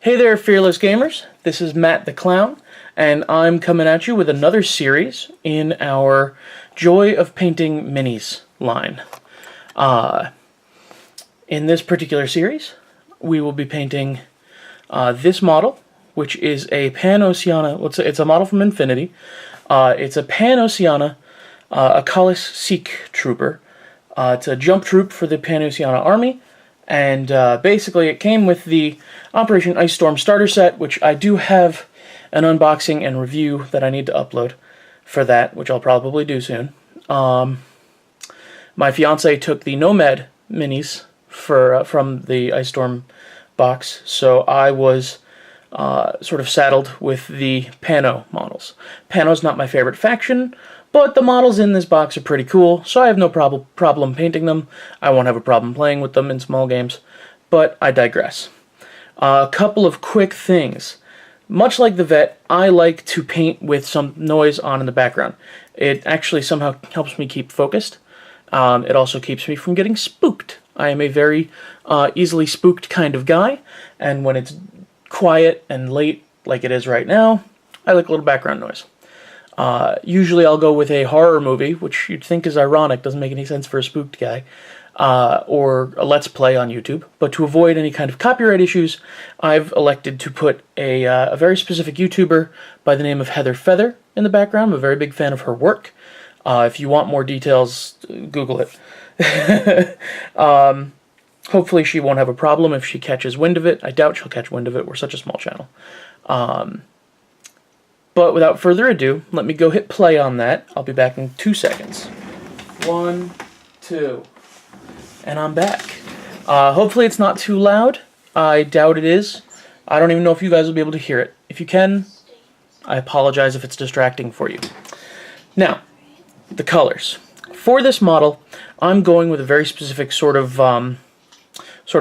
Hey there, fearless gamers. This is Matt the Clown, and I'm coming at you with another series in our Joy of Painting Minis line. In this particular series, we will be painting this model, which is a PanOceania. It's a model from Infinity. It's a PanOceania Akalis Sikh Trooper. It's a jump troop for the PanOceania Army. And basically it came with the Operation Ice Storm starter set, which I do have an unboxing and review that I need to upload for that, which I'll probably do soon. My fiance took the Nomad minis from the Ice Storm box, so I was sort of saddled with the Pano models. Pano's not my favorite faction, but the models in this box are pretty cool, so I have no problem painting them. I won't have a problem playing with them in small games, but I digress. A couple of quick things. Much like the Vet, I like to paint with some noise on in the background. It actually somehow helps me keep focused. It also keeps me from getting spooked. I am a very easily spooked kind of guy, and when it's quiet and late like it is right now, I like a little background noise. Usually I'll go with a horror movie, which you'd think is ironic, doesn't make any sense for a spooked guy, or a Let's Play on YouTube. But to avoid any kind of copyright issues, I've elected to put a very specific YouTuber by the name of Heather Feather in the background. I'm a very big fan of her work. If you want more details, Google it. Hopefully she won't have a problem if she catches wind of it. I doubt she'll catch wind of it. We're such a small channel. But without further ado, let me go hit play on that. I'll be back in 2 seconds. 1, 2, and I'm back. Hopefully it's not too loud. I doubt it is. I don't even know if you guys will be able to hear it. If you can, I apologize if it's distracting for you. Now, the colors. For this model, I'm going with a very specific sort of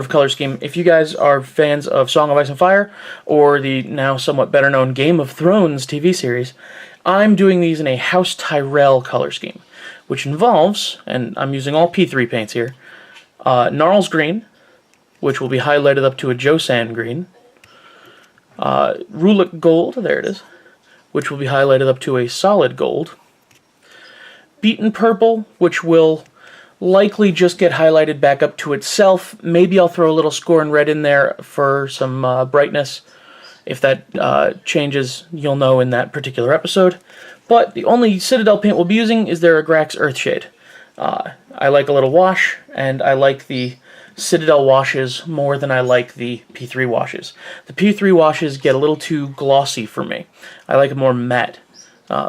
color scheme. If you guys are fans of Song of Ice and Fire, or the now somewhat better known Game of Thrones TV series, I'm doing these in a House Tyrell color scheme, which involves, and I'm using all P3 paints here, Gnarls Green, which will be highlighted up to a Josan Green, Rulic Gold, there it is, which will be highlighted up to a solid gold, Beaten Purple, which will likely just get highlighted back up to itself. Maybe I'll throw a little Scorn Red in there for some brightness. If that changes, you'll know in that particular episode. But the only Citadel paint we'll be using is their Agrax Earthshade. I like a little wash, and I like the Citadel washes more than I like the P3 washes. The P3 washes get a little too glossy for me. I like a more matte,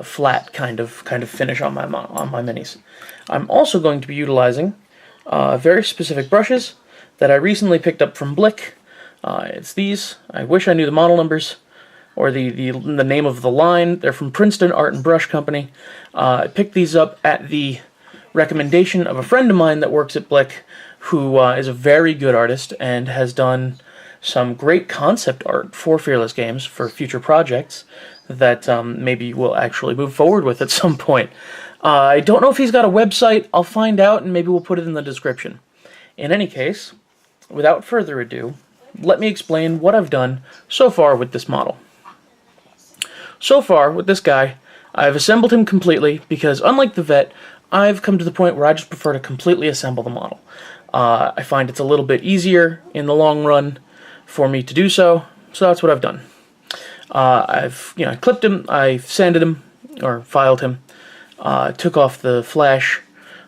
flat kind of finish on my minis. I'm also going to be utilizing very specific brushes that I recently picked up from Blick. It's these. I wish I knew the model numbers or the name of the line. They're from Princeton Art and Brush Company. I picked these up at the recommendation of a friend of mine that works at Blick, who is a very good artist and has done some great concept art for Fearless Games for future projects that maybe we'll actually move forward with at some point. I don't know if he's got a website. I'll find out, and maybe we'll put it in the description. In any case, without further ado, let me explain what I've done so far with this model. So far, with this guy, I've assembled him completely because, unlike the Vet, I've come to the point where I just prefer to completely assemble the model. I find it's a little bit easier in the long run for me to do so that's what I've done. I've clipped him, I sanded him, or filed him, took off the flash,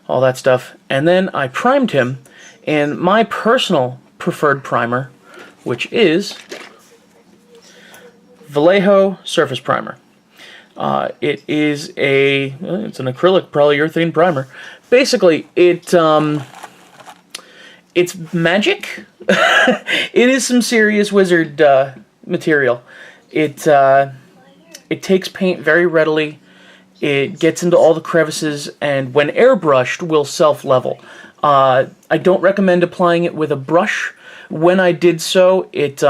all that stuff, and then I primed him in my personal preferred primer, which is Vallejo Surface Primer. It is it's an acrylic polyurethane primer. Basically, it's magic. It is some serious wizard material. It takes paint very readily. It gets into all the crevices, and when airbrushed, will self-level. I don't recommend applying it with a brush. When I did so, it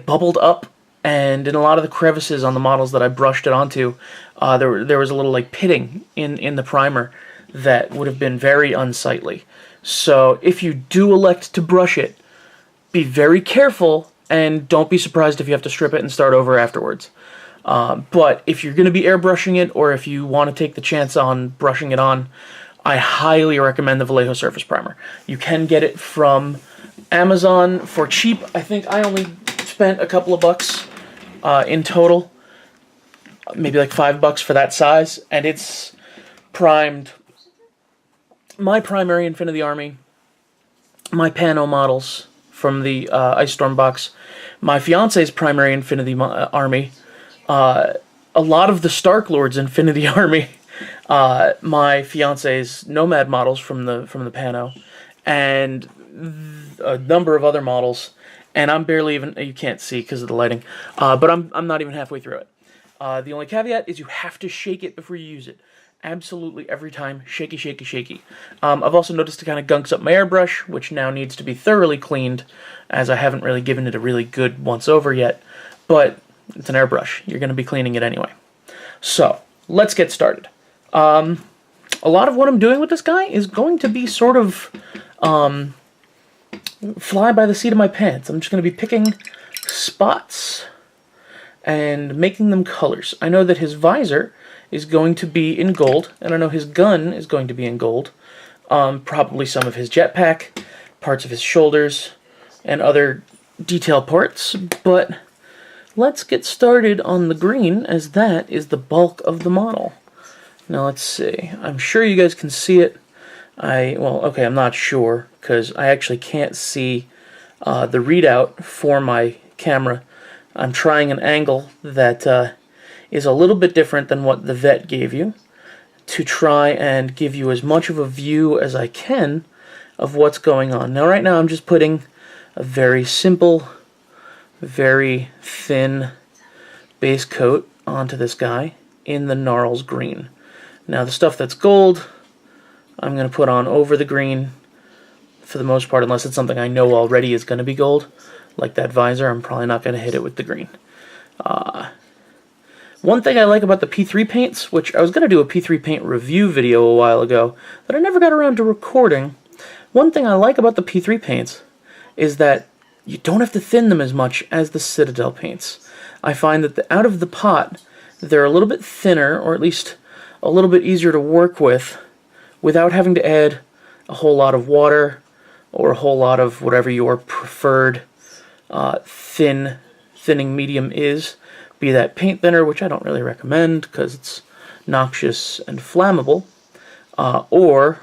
bubbled up, and in a lot of the crevices on the models that I brushed it onto, there was a little like pitting in the primer that would have been very unsightly. So if you do elect to brush it, be very careful and don't be surprised if you have to strip it and start over afterwards. But if you're going to be airbrushing it, or if you want to take the chance on brushing it on, I highly recommend the Vallejo Surface Primer. You can get it from Amazon for cheap. I think I only spent a couple of bucks in total, maybe like $5 for that size, and it's primed my primary Infinity Army, my Pano models from the Ice Storm box, my fiance's primary Infinity Army, a lot of the Stark Lord's Infinity Army, my fiance's Nomad models from the Pano, and a number of other models. And I'm barely even, you can't see because of the lighting, but I'm not even halfway through it. The only caveat is you have to shake it before you use it. Absolutely every time, shaky, shaky, shaky. I've also noticed it kind of gunks up my airbrush, which now needs to be thoroughly cleaned, as I haven't really given it a really good once-over yet. But it's an airbrush. You're going to be cleaning it anyway. So, let's get started. A lot of what I'm doing with this guy is going to be sort of fly by the seat of my pants. I'm just going to be picking spots and making them colors. I know that his visor is going to be in gold, and I know his gun is going to be in gold. Probably some of his jetpack, parts of his shoulders, and other detail parts, but let's get started on the green, as that is the bulk of the model. Now let's see. I'm sure you guys can see it. Well, okay, I'm not sure, because I actually can't see the readout for my camera. I'm trying an angle that is a little bit different than what the vet gave you, to try and give you as much of a view as I can of what's going on. Now right now I'm just putting a very simple, very thin base coat onto this guy in the Gnarls green. Now the stuff that's gold I'm going to put on over the green for the most part, unless it's something I know already is going to be gold, like that visor. I'm probably not going to hit it with the green. One thing I like about the P3 paints, which I was going to do a P3 paint review video a while ago, that I never got around to recording. One thing I like about the P3 paints is that you don't have to thin them as much as the Citadel paints. I find that out of the pot, they're a little bit thinner, or at least a little bit easier to work with, without having to add a whole lot of water, or a whole lot of whatever your preferred thinning medium is. Be that paint thinner, which I don't really recommend because it's noxious and flammable, or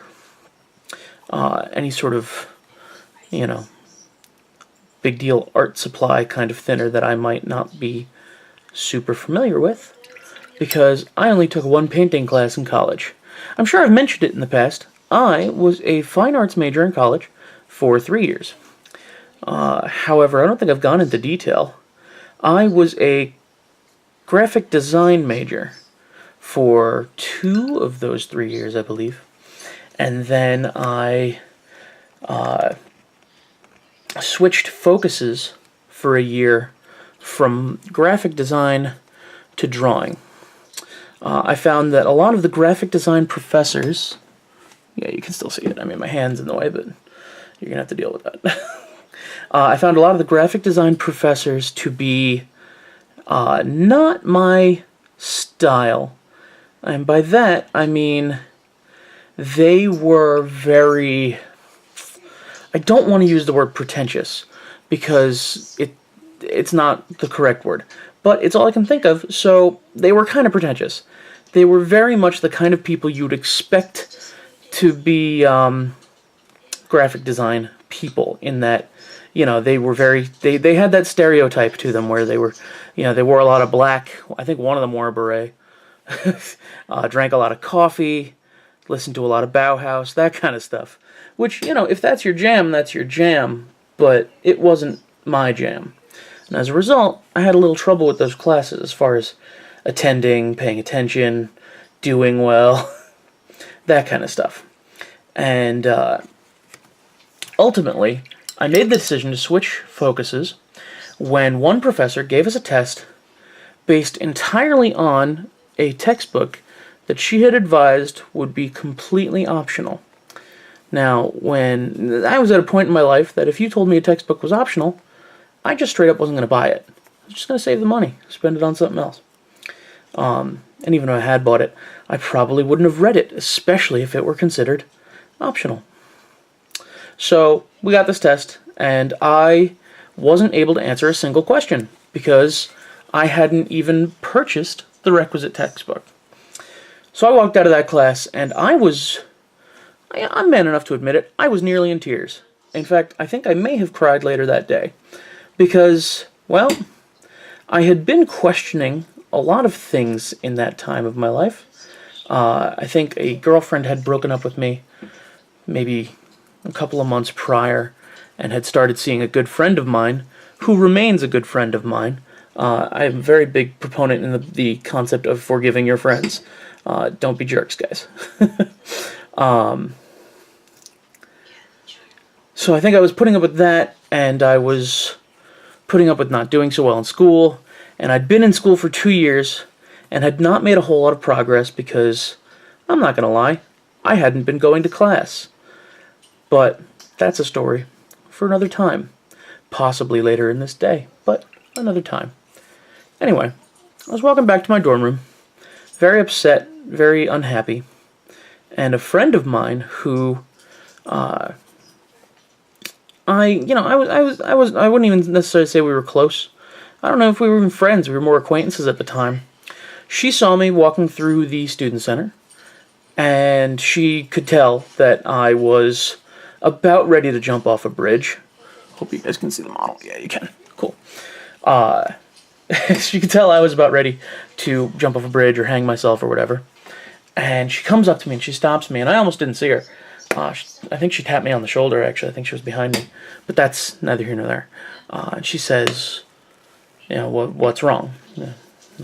any sort of, big deal art supply kind of thinner that I might not be super familiar with, because I only took one painting class in college. I'm sure I've mentioned it in the past. I was a fine arts major in college for 3 years. However, I don't think I've gone into detail. I was a graphic design major for 2 of those 3 years, I believe. And then I switched focuses for a year from graphic design to drawing. I found that a lot of the graphic design professors, yeah, you can still see it. I mean, my hand's in the way, but you're going to have to deal with that. I found a lot of the graphic design professors to be not my style. And by that, I mean they were very... I don't want to use the word pretentious, because it's not the correct word. But it's all I can think of, so they were kind of pretentious. They were very much the kind of people you'd expect to be graphic design people, in that, they were very... They had that stereotype to them where they were... they wore a lot of black. I think one of them wore a beret. Drank a lot of coffee, listened to a lot of Bauhaus, that kind of stuff. Which, if that's your jam, that's your jam. But it wasn't my jam. And as a result, I had a little trouble with those classes as far as attending, paying attention, doing well, that kind of stuff. And ultimately, I made the decision to switch focuses when one professor gave us a test based entirely on a textbook that she had advised would be completely optional. Now, when I was at a point in my life that if you told me a textbook was optional, I just straight up wasn't going to buy it. I was just going to save the money, spend it on something else. And even if I had bought it, I probably wouldn't have read it, especially if it were considered optional. So we got this test, and I wasn't able to answer a single question because I hadn't even purchased the requisite textbook. So I walked out of that class, and I'm man enough to admit it, I was nearly in tears. In fact, I think I may have cried later that day because, well, I had been questioning a lot of things in that time of my life. I think a girlfriend had broken up with me maybe a couple of months prior and had started seeing a good friend of mine who remains a good friend of mine. I'm a very big proponent in the concept of forgiving your friends. Don't be jerks, guys. So I think I was putting up with that, and I was putting up with not doing so well in school, and I'd been in school for 2 years and had not made a whole lot of progress because, I'm not going to lie, I hadn't been going to class. But that's a story for another time. Possibly later in this day, but another time. Anyway, I was walking back to my dorm room, very upset, very unhappy, and a friend of mine who, I wouldn't even necessarily say we were close. I don't know if we were even friends. We were more acquaintances at the time. She saw me walking through the student center, and she could tell that I was about ready to jump off a bridge. Hope you guys can see the model. Yeah, you can. Cool. She could tell I was about ready to jump off a bridge or hang myself or whatever. And she comes up to me and she stops me, and I almost didn't see her. I think she tapped me on the shoulder, actually. I think she was behind me. But that's neither here nor there. And she says, what's wrong?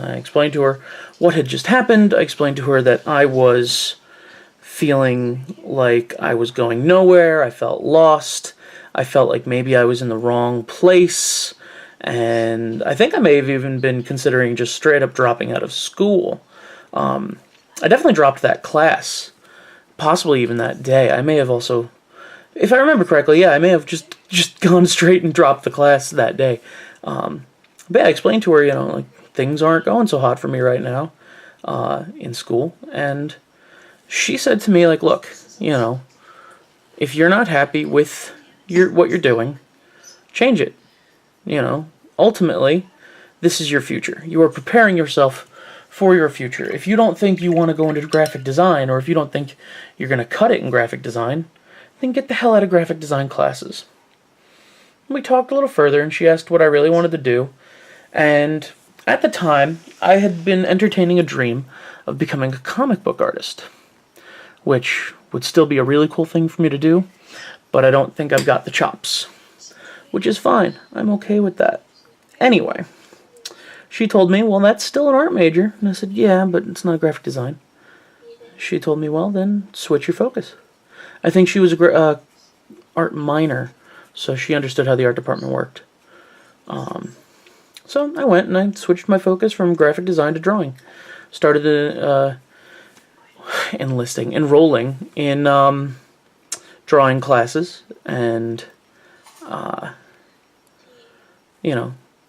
I explained to her what had just happened. I explained to her that I was feeling like I was going nowhere. I felt lost. I felt like maybe I was in the wrong place. And I think I may have even been considering just straight up dropping out of school. I definitely dropped that class. Possibly even that day. I may have also, if I remember correctly, I may have just gone straight and dropped the class that day. But I explained to her, like, things aren't going so hot for me right now in school. And she said to me, like, look, if you're not happy with what you're doing, change it. Ultimately, this is your future. You are preparing yourself for your future. If you don't think you want to go into graphic design, or if you don't think you're going to cut it in graphic design, then get the hell out of graphic design classes. We talked a little further, and she asked what I really wanted to do. And at the time, I had been entertaining a dream of becoming a comic book artist, which would still be a really cool thing for me to do, but I don't think I've got the chops, which is fine. I'm okay with that. Anyway, she told me, well, that's still an art major. And I said, yeah, but it's not graphic design. She told me, well, then switch your focus. I think she was a art minor, so she understood how the art department worked. So I went and I switched my focus from graphic design to drawing. Started enrolling in drawing classes and,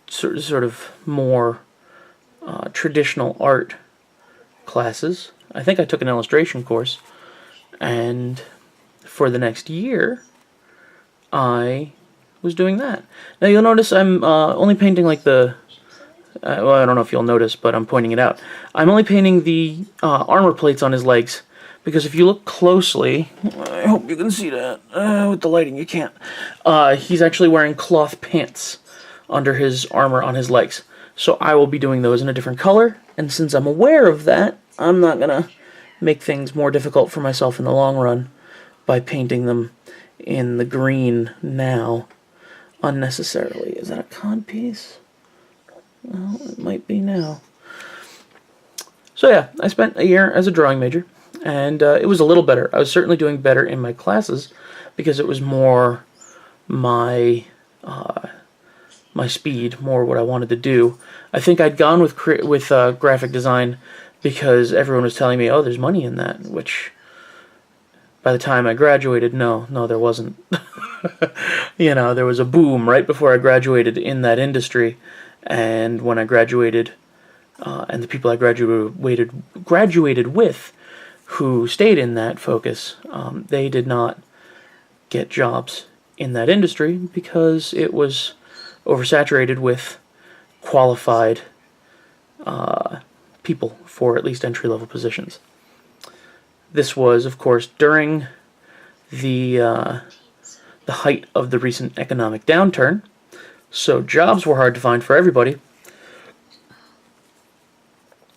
sort of more traditional art classes. I think I took an illustration course, and for the next year, I was doing that. Now you'll notice I'm only painting like the, I don't know if you'll notice, but I'm pointing it out. I'm only painting the armor plates on his legs, because if you look closely, I hope you can see that, with the lighting you can't, he's actually wearing cloth pants under his armor on his legs. So I will be doing those in a different color, and since I'm aware of that, I'm not going to make things more difficult for myself in the long run by painting them in the green now unnecessarily. Is that a cod piece? Well, it might be now. So yeah, I spent a year as a drawing major, and it was a little better. I was certainly doing better in my classes because it was more my my speed, more what I wanted to do. I think I'd gone with graphic design because everyone was telling me, oh, there's money in that, which by the time I graduated, no, there wasn't. You know, there was a boom right before I graduated in that industry, and when I graduated, and the people I graduated with, who stayed in that focus, they did not get jobs in that industry because it was oversaturated with qualified people for at least entry-level positions. This was, of course, during the height of the recent economic downturn, so jobs were hard to find for everybody.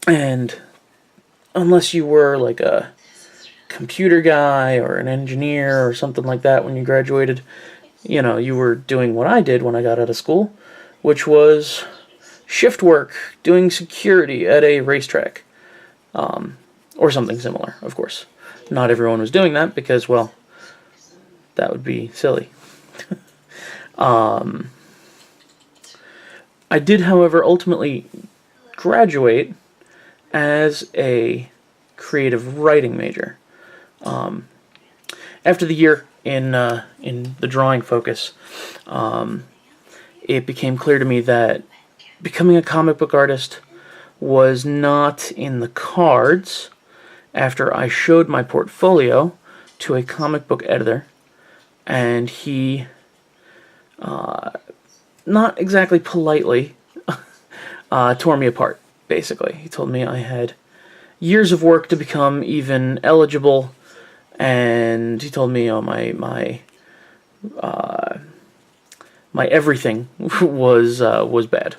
And unless you were like a computer guy or an engineer or something like that when you graduated, you know, you were doing what I did when I got out of school, which was shift work, doing security at a racetrack, or something similar, of course. Not everyone was doing that because, well, that would be silly. I did, however, ultimately graduate as a creative writing major. After the year in the drawing focus, it became clear to me that becoming a comic book artist was not in the cards after I showed my portfolio to a comic book editor, and he, not exactly politely, tore me apart, basically. He told me I had years of work to become even eligible, and he told me, my everything was bad.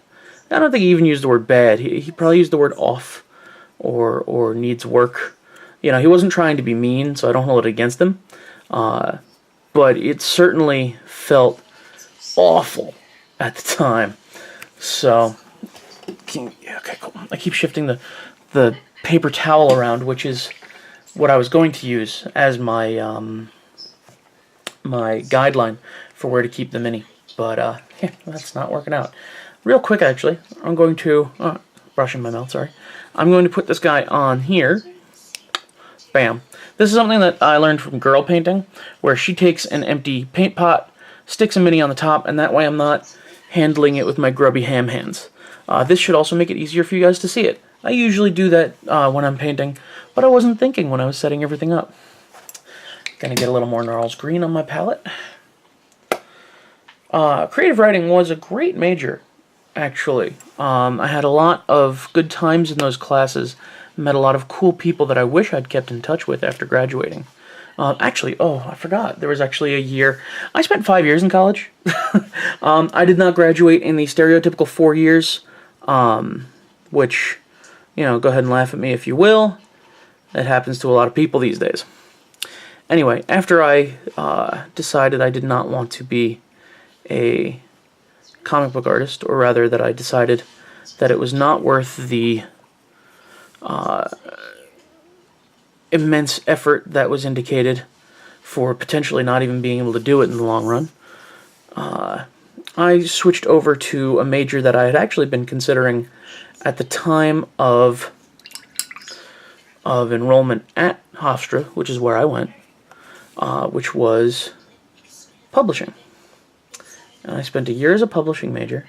I don't think he even used the word bad. He probably used the word off or needs work. You know, he wasn't trying to be mean, so I don't hold it against him. But it certainly felt awful at the time. So, okay, cool. I keep shifting the paper towel around, which is what I was going to use as my my guideline for where to keep the mini. But that's not working out. Real quick, actually, I'm going to brushing my mouth. Sorry, I'm going to put this guy on here. Bam. This is something that I learned from girl painting, where she takes an empty paint pot, sticks a mini on the top, and that way I'm not handling it with my grubby ham hands. This should also make it easier for you guys to see it. I usually do that when I'm painting, but I wasn't thinking when I was setting everything up. Gonna get a little more Gnarls Green on my palette. Creative writing was a great major, actually. I had a lot of good times in those classes. Met a lot of cool people that I wish I'd kept in touch with after graduating. Actually, oh, I forgot. There was actually a year. I spent 5 years in college. I did not graduate in the stereotypical 4 years, which, you know, go ahead and laugh at me if you will. That happens to a lot of people these days. Anyway, after I decided I did not want to be a comic book artist, or rather that I decided that it was not worth the immense effort that was indicated for potentially not even being able to do it in the long run, I switched over to a major that I had actually been considering at the time of enrollment at Hofstra, which is where I went, which was publishing. And I spent a year as a publishing major,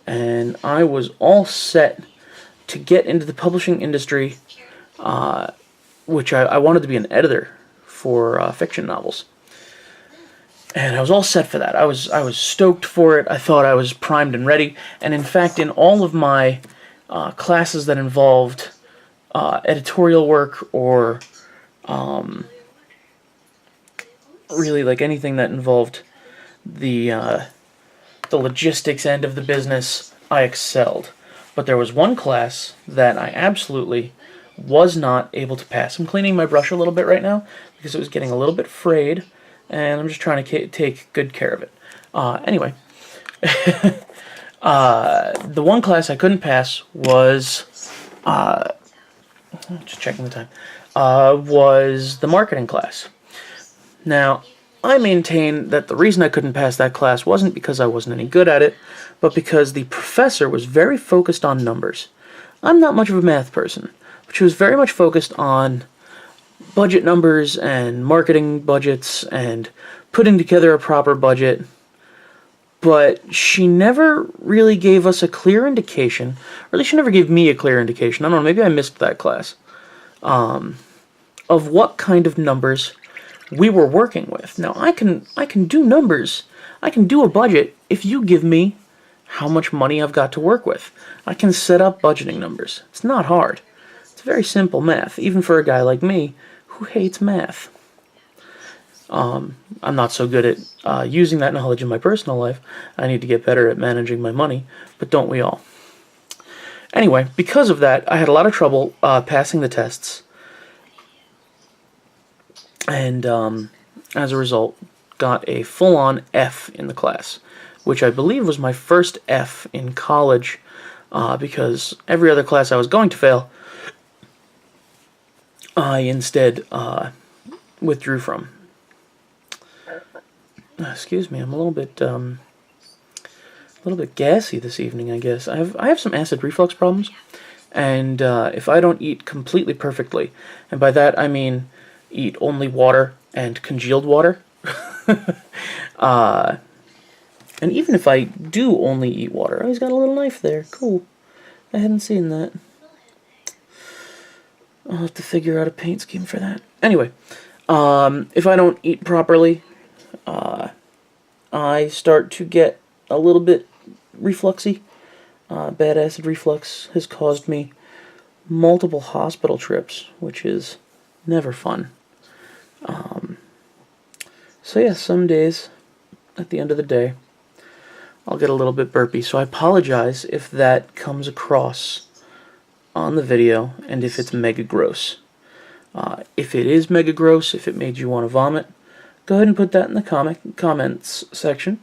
and I was all set to get into the publishing industry, which I wanted to be an editor for fiction novels. And I was all set for that. I was stoked for it. I thought I was primed and ready. And in fact, in all of my classes that involved editorial work or really like anything that involved the logistics end of the business, I excelled. But there was one class that I absolutely was not able to pass. I'm cleaning my brush a little bit right now because it was getting a little bit frayed, and I'm just trying to take good care of it. Anyway, the one class I couldn't pass was, just checking the time, was the marketing class. Now, I maintain that the reason I couldn't pass that class wasn't because I wasn't any good at it, but because the professor was very focused on numbers. I'm not much of a math person, but she was very much focused on budget numbers and marketing budgets and putting together a proper budget, but she never really gave us a clear indication, or at least she never gave me a clear indication, I don't know, maybe I missed that class, of what kind of numbers we were working with. Now, I can do numbers, I can do a budget if you give me how much money I've got to work with. I can set up budgeting numbers. It's not hard. It's very simple math, even for a guy like me who hates math. I'm not so good at using that knowledge in my personal life. I need to get better at managing my money, but don't we all? Anyway, because of that, I had a lot of trouble passing the tests, and as a result, got a full-on F in the class, which I believe was my first F in college, because every other class I was going to fail, I instead withdrew from. Excuse me, I'm a little bit gassy this evening, I guess. I have some acid reflux problems, and if I don't eat completely perfectly, and by that I mean eat only water and congealed water, and even if I do only eat water, oh, he's got a little knife there, cool. I hadn't seen that. I'll have to figure out a paint scheme for that. Anyway, if I don't eat properly, I start to get a little bit refluxy. Bad acid reflux has caused me multiple hospital trips, which is never fun. So yeah, some days, at the end of the day, I'll get a little bit burpy, so I apologize if that comes across on the video, and if it's mega gross. If it is mega gross, if it made you want to vomit, go ahead and put that in the comments section,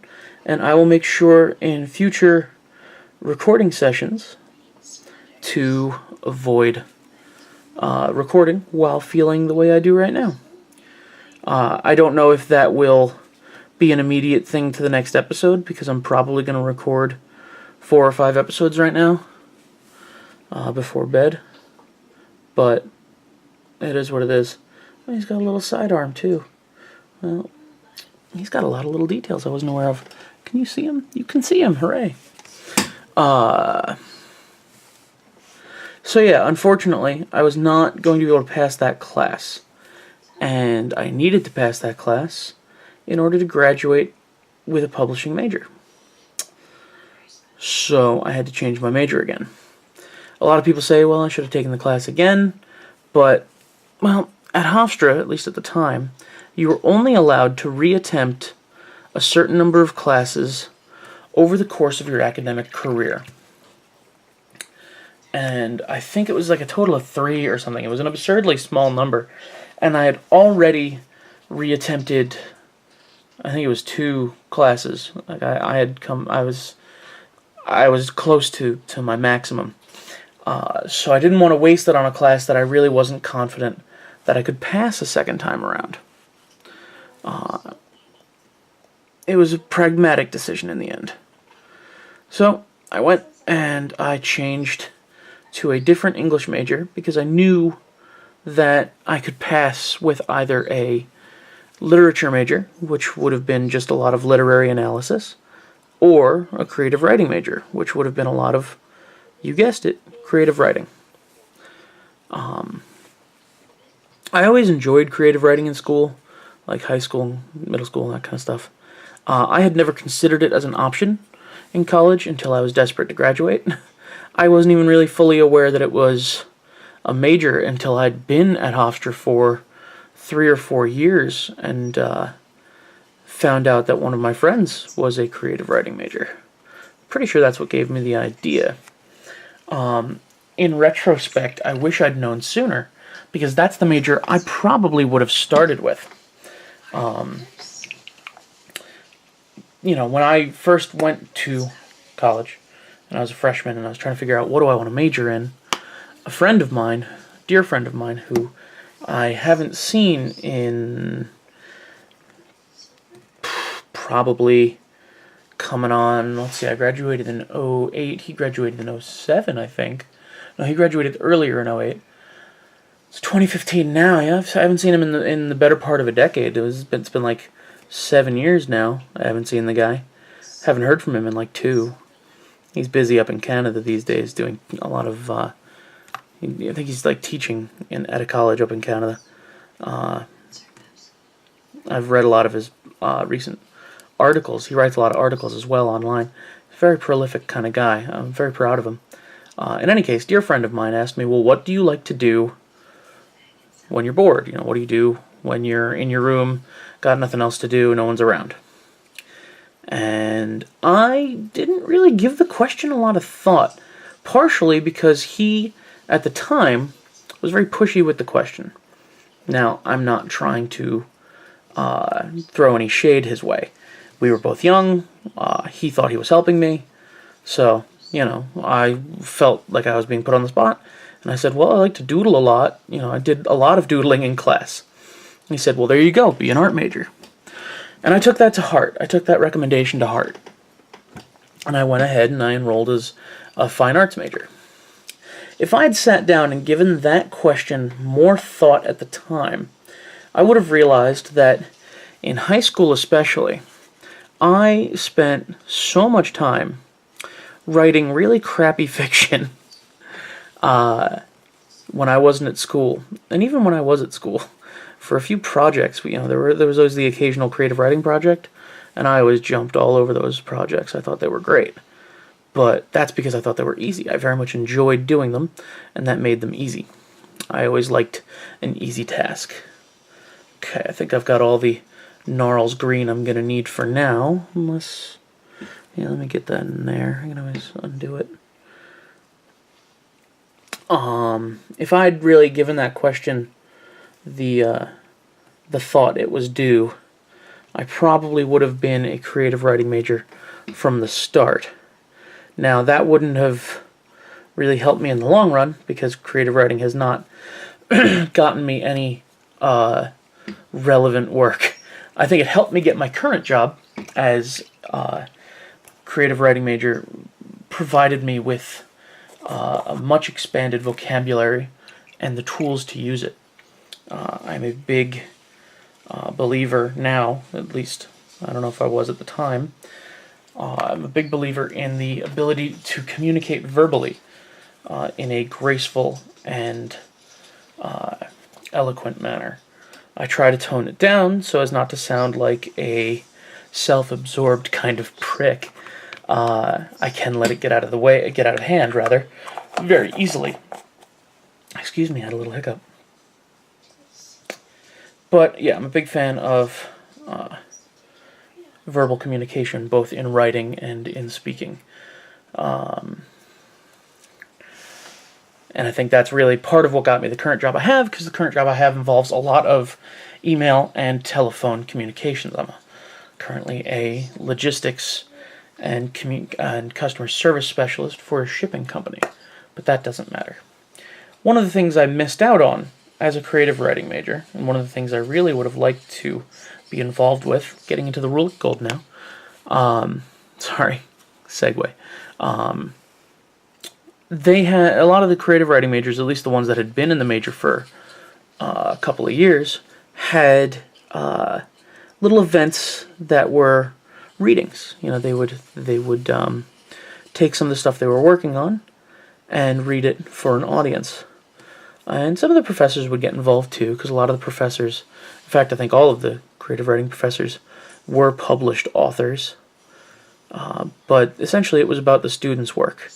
and I will make sure in future recording sessions to avoid recording while feeling the way I do right now. I don't know if that will be an immediate thing to the next episode, because I'm probably going to record 4 or 5 episodes right now before bed, but it is what it is. Oh, he's got a little sidearm too. Well, he's got a lot of little details I wasn't aware of. Can you see him? You can see him, hooray. So yeah, unfortunately, I was not going to be able to pass that class. And I needed to pass that class in order to graduate with a publishing major. So I had to change my major again. A lot of people say, well, I should have taken the class again, but, well, at Hofstra, at least at the time, you were only allowed to reattempt a certain number of classes over the course of your academic career. And I think it was like a total of 3 or something. It was an absurdly small number. And I had already reattempted, I think it was 2 classes. Like I was close to my maximum. So I didn't want to waste it on a class that I really wasn't confident that I could pass a second time around. It was a pragmatic decision in the end. So I went and I changed to a different English major because I knew that I could pass with either a literature major, which would have been just a lot of literary analysis, or a creative writing major, which would have been a lot of, you guessed it, creative writing. I always enjoyed creative writing in school, like high school, middle school, that kind of stuff. I had never considered it as an option in college until I was desperate to graduate. I wasn't even really fully aware that it was a major until I'd been at Hofstra for 3 or 4 years and found out that one of my friends was a creative writing major. Pretty sure that's what gave me the idea. In retrospect, I wish I'd known sooner, because that's the major I probably would have started with. You know, when I first went to college, and I was a freshman, and I was trying to figure out what do I want to major in, a friend of mine, dear friend of mine, who I haven't seen in probably coming on, let's see, I graduated in 08, he graduated in 07, I think. No, he graduated earlier in 08. It's 2015 now. Yeah, I haven't seen him in the better part of a decade. It's been like 7 years now. I haven't seen the guy. Haven't heard from him in like 2. He's busy up in Canada these days doing a lot of. I think he's like teaching at a college up in Canada. I've read a lot of his recent articles. He writes a lot of articles as well online. He's a very prolific kind of guy. I'm very proud of him. In any case, dear friend of mine asked me, well, what do you like to do when you're bored? You know, what do you do when you're in your room, got nothing else to do, no one's around? And I didn't really give the question a lot of thought, partially because he, at the time, was very pushy with the question. Now, I'm not trying to throw any shade his way. We were both young. He thought he was helping me. So, you know, I felt like I was being put on the spot. And I said, well, I like to doodle a lot. You know, I did a lot of doodling in class. And he said, well, there you go. Be an art major. And I took that to heart. I took that recommendation to heart. And I went ahead and I enrolled as a fine arts major. If I'd sat down and given that question more thought at the time, I would have realized that in high school especially, I spent so much time writing really crappy fiction when I wasn't at school. And even when I was at school, for a few projects, you know, there was always the occasional creative writing project, and I always jumped all over those projects. I thought they were great. But that's because I thought they were easy. I very much enjoyed doing them, and that made them easy. I always liked an easy task. Okay, I think I've got all the Gnarls green I'm going to need for now. Unless, yeah, let me get that in there. I can always undo it. If I'd really given that question the thought it was due, I probably would have been a creative writing major from the start. Now, that wouldn't have really helped me in the long run, because creative writing has not gotten me any relevant work. I think it helped me get my current job as creative writing major, provided me with a much expanded vocabulary and the tools to use it. I'm a big believer now, at least I don't know if I was at the time. I'm a big believer in the ability to communicate verbally in a graceful and eloquent manner. I try to tone it down so as not to sound like a self-absorbed kind of prick. I can let it get out of hand, rather, very easily. Excuse me, I had a little hiccup. But yeah, I'm a big fan of verbal communication, both in writing and in speaking. And I think that's really part of what got me the current job I have, because the current job I have involves a lot of email and telephone communications. I'm currently a logistics and customer service specialist for a shipping company, but that doesn't matter. One of the things I missed out on as a creative writing major, and one of the things I really would have liked to be involved with, getting into the Rule of Gold now, sorry, segue, they had, a lot of the creative writing majors, at least the ones that had been in the major for a couple of years, had little events that were readings. You know, they would take some of the stuff they were working on and read it for an audience. And some of the professors would get involved too, because a lot of the professors, in fact, I think all of the creative writing professors were published authors. But essentially it was about the students' work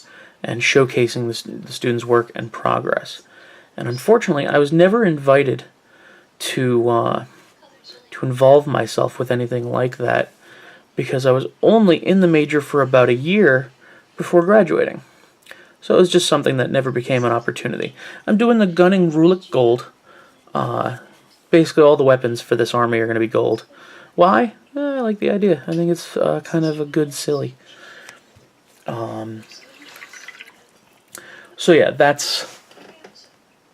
and showcasing the students' work and progress. And unfortunately, I was never invited to involve myself with anything like that, because I was only in the major for about a year before graduating. So it was just something that never became an opportunity. I'm doing the gunning Rulic Gold. Basically all the weapons for this army are going to be gold. Why? I like the idea. I think it's kind of a good silly. So yeah, that's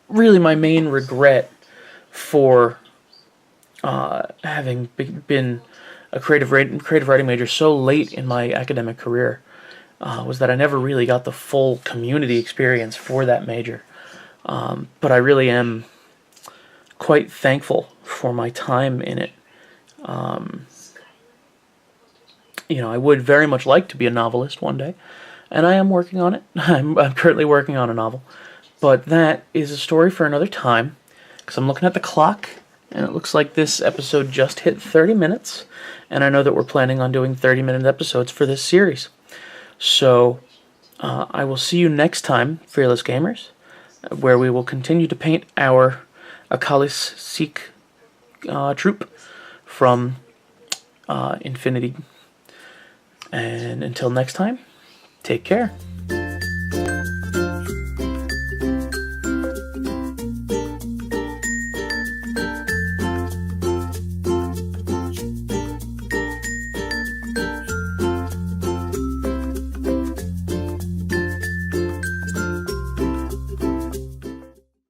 really my main regret for having been a creative writing major so late in my academic career, was that I never really got the full community experience for that major. But I really am quite thankful for my time in it. I would very much like to be a novelist one day, and I am working on it. I'm currently working on a novel, but that is a story for another time, because I'm looking at the clock, and it looks like this episode just hit 30 minutes, and I know that we're planning on doing 30-minute episodes for this series. So, I will see you next time, Fearless Gamers, where we will continue to paint our Akalis Sikh troop from Infinity. And until next time, take care.